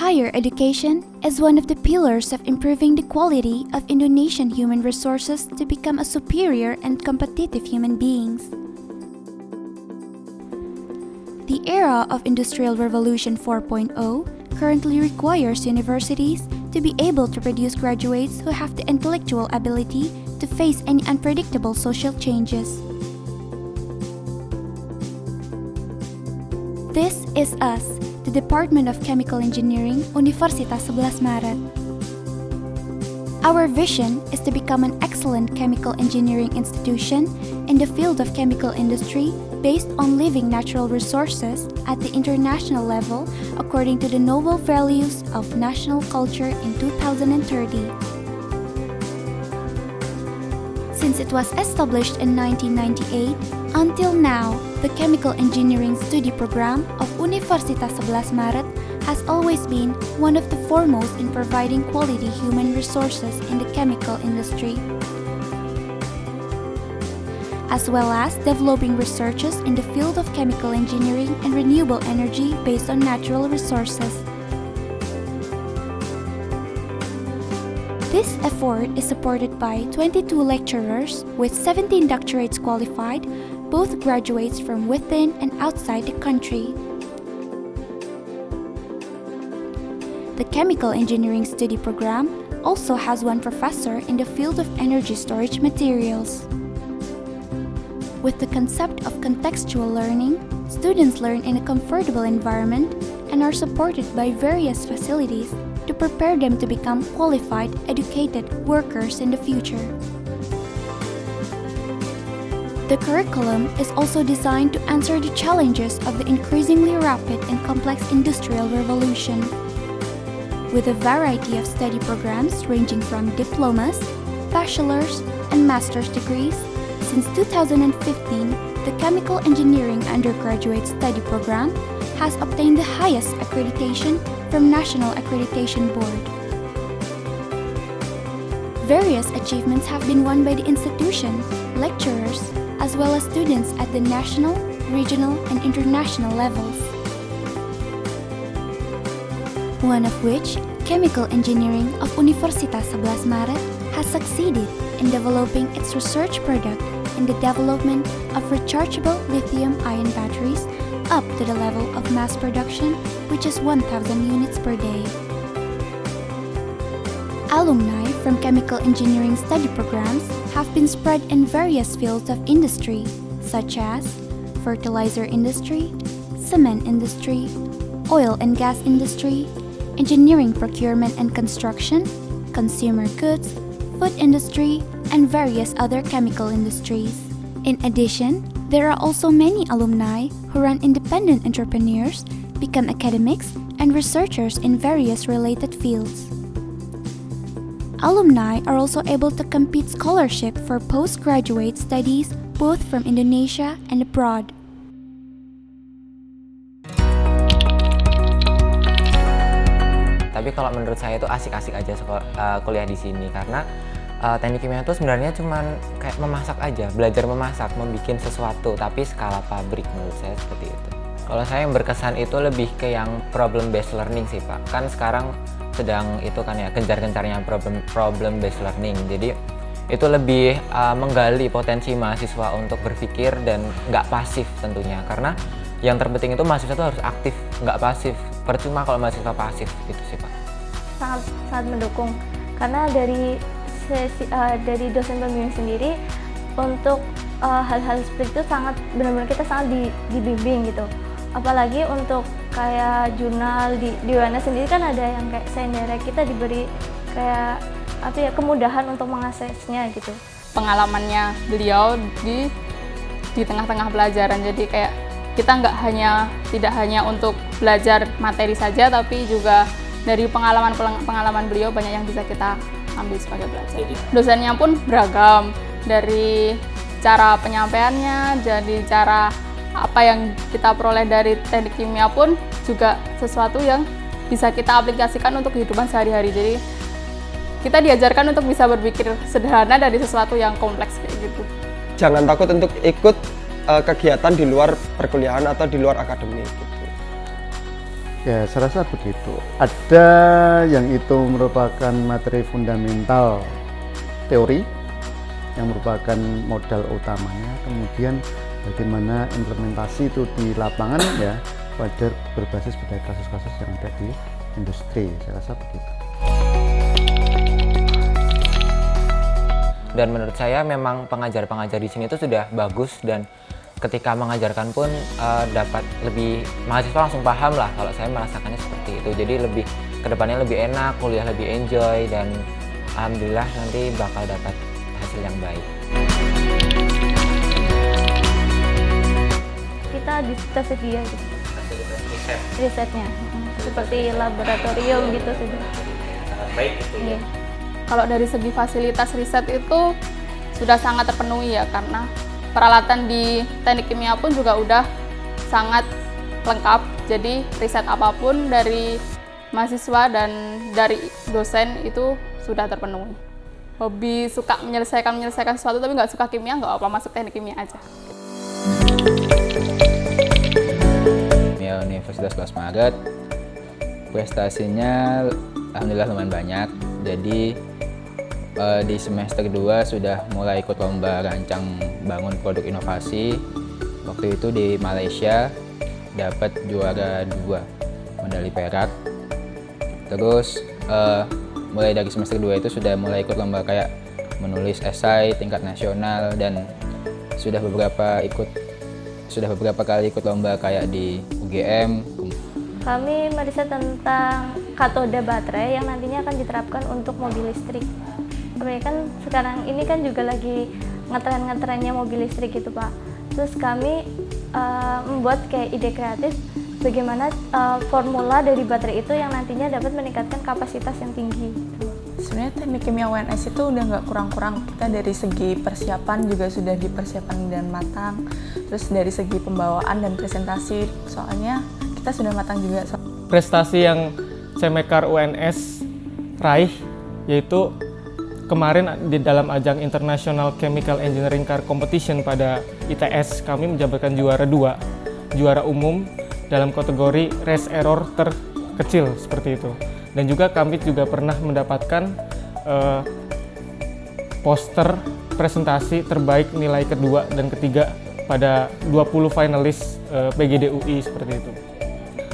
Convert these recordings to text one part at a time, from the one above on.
Higher education is one of the pillars of improving the quality of Indonesian human resources to become a superior and competitive human beings. The era of Industrial Revolution 4.0 currently requires universities to be able to produce graduates who have the intellectual ability to face any unpredictable social changes. This is us, the Department of Chemical Engineering, Universitas 11 Maret. Our vision is to become an excellent chemical engineering institution in the field of chemical industry based on living natural resources at the international level according to the noble values of national culture in 2030. Since it was established in 1998, until now, the Chemical Engineering Study Program of Universitas 11 Maret has always been one of the foremost in providing quality human resources in the chemical industry, as well as developing researches in the field of chemical engineering and renewable energy based on natural resources. This effort is supported by 22 lecturers with 17 doctorates qualified, both graduates from within and outside the country. The Chemical Engineering Study Program also has one professor in the field of energy storage materials. With the concept of contextual learning, students learn in a comfortable environment and are supported by various facilities to prepare them to become qualified, educated workers in the future. The curriculum is also designed to answer the challenges of the increasingly rapid and complex industrial revolution. With a variety of study programs ranging from diplomas, bachelor's, and master's degrees, since 2015, the Chemical Engineering Undergraduate Study Program has obtained the highest accreditation from National Accreditation Board. Various achievements have been won by the institution, lecturers, as well as students at the national, regional, and international levels. One of which, Chemical Engineering of Universitas 11 Maret has succeeded in developing its research product in the development of rechargeable lithium-ion batteries up to the level of mass production, which is 1,000 units per day. Alumni from chemical engineering study programs have been spread in various fields of industry, such as fertilizer industry, cement industry, oil and gas industry, engineering procurement and construction, consumer goods, food industry, and various other chemical industries. In addition, there are also many alumni who run independent entrepreneurs, become academics, and researchers in various related fields. Alumni are also able to compete scholarship for postgraduate studies both from Indonesia and abroad. Tapi kalau menurut saya itu asik-asik aja kuliah di sini karena teknik kimia itu sebenarnya cuman kayak memasak aja, belajar memasak, membuat sesuatu tapi skala pabrik menurut saya seperti itu. Kalau saya yang berkesan itu lebih ke yang problem based learning sih Pak. Kan sekarang sedang itu kan ya gencar-gencarnya problem based learning. Jadi itu lebih menggali potensi mahasiswa untuk berpikir dan nggak pasif tentunya. Karena yang terpenting itu mahasiswa itu harus aktif, nggak pasif. Percuma kalau mahasiswa pasif gitu sih Pak. Sangat mendukung karena dari dosen pembimbing sendiri untuk hal-hal seperti itu sangat benar-benar kita sangat dibimbing gitu. Apalagi untuk kayak jurnal di UNS sendiri kan ada yang kayak senior kita diberi kayak kemudahan untuk mengaksesnya gitu. Pengalamannya beliau di tengah-tengah pelajaran, jadi kayak kita tidak hanya untuk belajar materi saja, tapi juga dari pengalaman beliau banyak yang bisa kita ambil sebagai belajar. Dosennya pun beragam, dari cara penyampaiannya, jadi cara apa yang kita peroleh dari teknik kimia pun juga sesuatu yang bisa kita aplikasikan untuk kehidupan sehari-hari. Jadi kita diajarkan untuk bisa berpikir sederhana dari sesuatu yang kompleks kayak gitu. Jangan takut untuk ikut kegiatan di luar perkuliahan atau di luar akademik gitu. Ya, saya rasa begitu. Ada yang itu merupakan materi fundamental teori yang merupakan modal utamanya, kemudian bagaimana implementasi itu di lapangan ya pada berbasis pada kasus-kasus yang ada di industri. Saya rasa begitu. Dan menurut saya memang pengajar-pengajar di sini itu sudah bagus, dan ketika mengajarkan pun dapat lebih, mahasiswa langsung paham lah, kalau saya merasakannya seperti itu. Jadi lebih kedepannya lebih enak, kuliah lebih enjoy, dan alhamdulillah nanti bakal dapat hasil yang baik. Kita tersedia gitu. Risetnya seperti laboratorium gitu sudah. Sangat baik gitu ya. Kalau dari segi fasilitas riset itu sudah sangat terpenuhi ya, karena peralatan di teknik kimia pun juga udah sangat lengkap. Jadi riset apapun dari mahasiswa dan dari dosen itu sudah terpenuhi. Hobi suka menyelesaikan sesuatu tapi nggak suka kimia, nggak apa, masuk teknik kimia aja. Kimia Universitas 11 Maret, prestasinya alhamdulillah lumayan banyak. Jadi di semester 2 sudah mulai ikut lomba rancang bangun produk inovasi. Waktu itu di Malaysia dapat juara 2, medali perak. Terus mulai dari semester 2 itu sudah mulai ikut lomba kayak menulis esai tingkat nasional, dan sudah beberapa kali ikut lomba kayak di UGM. Kami meriset tentang katoda baterai yang nantinya akan diterapkan untuk mobil listrik. Kan sekarang ini kan juga lagi ngetren-ngetrennya mobil listrik gitu Pak. Terus kami membuat kayak ide kreatif bagaimana formula dari baterai itu yang nantinya dapat meningkatkan kapasitas yang tinggi. Sebenarnya teknik kimia UNS itu udah nggak kurang-kurang. Kita dari segi persiapan juga sudah dipersiapkan dengan matang. Terus dari segi pembawaan dan presentasi, soalnya kita sudah matang juga. Prestasi yang Cemekar UNS raih yaitu kemarin di dalam ajang International Chemical Engineering Car Competition pada ITS, kami menjabatkan juara 2, juara umum dalam kategori race error terkecil seperti itu. Dan juga kami juga pernah mendapatkan poster presentasi terbaik nilai kedua dan ketiga pada 20 finalis PGD UI seperti itu.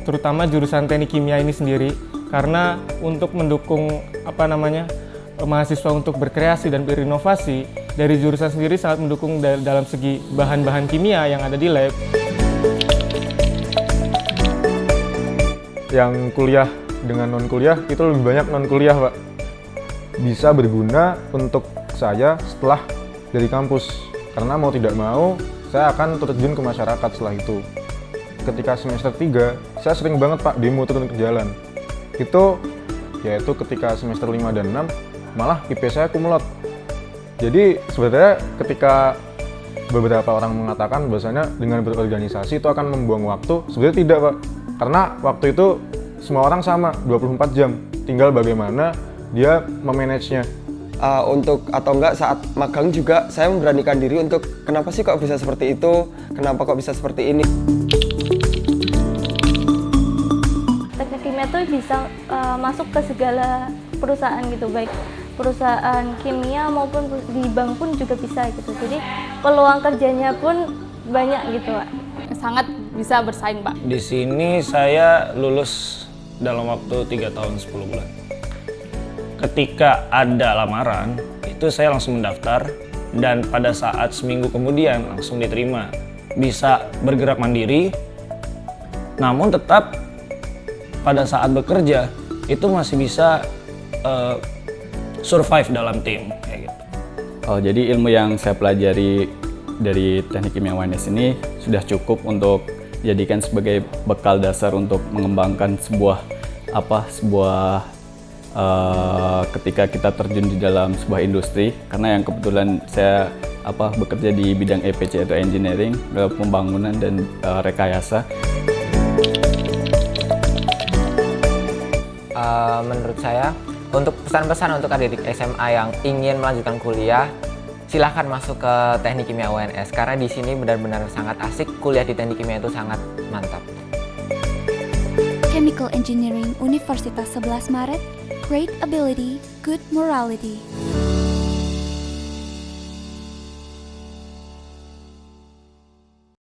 Terutama jurusan teknik kimia ini sendiri, karena untuk mendukung mahasiswa untuk berkreasi dan berinovasi, dari jurusan sendiri sangat mendukung dalam segi bahan-bahan kimia yang ada di lab. Yang kuliah dengan non-kuliah itu lebih banyak non-kuliah, Pak. Bisa berguna untuk saya setelah dari kampus, karena mau tidak mau saya akan terjun ke masyarakat setelah itu. Ketika semester 3, saya sering banget Pak demo turun ke jalan. Yaitu ketika semester 5 dan 6, malah IP saya kumlot. Jadi sebenarnya ketika beberapa orang mengatakan bahwasanya dengan berorganisasi itu akan membuang waktu, sebenarnya tidak Pak. Karena waktu itu semua orang sama, 24 jam. Tinggal bagaimana dia memanagenya. Untuk atau enggak saat magang juga saya memberanikan diri untuk kenapa sih kok bisa seperti itu, kenapa kok bisa seperti ini. Teknik kimia itu bisa masuk ke segala perusahaan gitu, baik perusahaan kimia maupun di bank pun juga bisa gitu. Jadi peluang kerjanya pun banyak gitu Pak. Sangat bisa bersaing Pak. Di sini saya lulus dalam waktu 3 tahun 10 bulan. Ketika ada lamaran, itu saya langsung mendaftar, dan pada saat seminggu kemudian langsung diterima. Bisa bergerak mandiri, namun tetap pada saat bekerja itu masih bisa survive dalam tim kayak gitu. Jadi ilmu yang saya pelajari dari teknik kimia UNS ini sudah cukup untuk dijadikan sebagai bekal dasar untuk mengembangkan sebuah ketika kita terjun di dalam sebuah industri, karena yang kebetulan saya bekerja di bidang EPC atau engineering, pembangunan dan rekayasa. Menurut saya, untuk pesan-pesan untuk adik-adik SMA yang ingin melanjutkan kuliah, silahkan masuk ke teknik kimia UNS, karena di sini benar-benar sangat asik. Kuliah di teknik kimia itu sangat mantap. Chemical Engineering Universitas 11 Maret, Great Ability, Good Morality.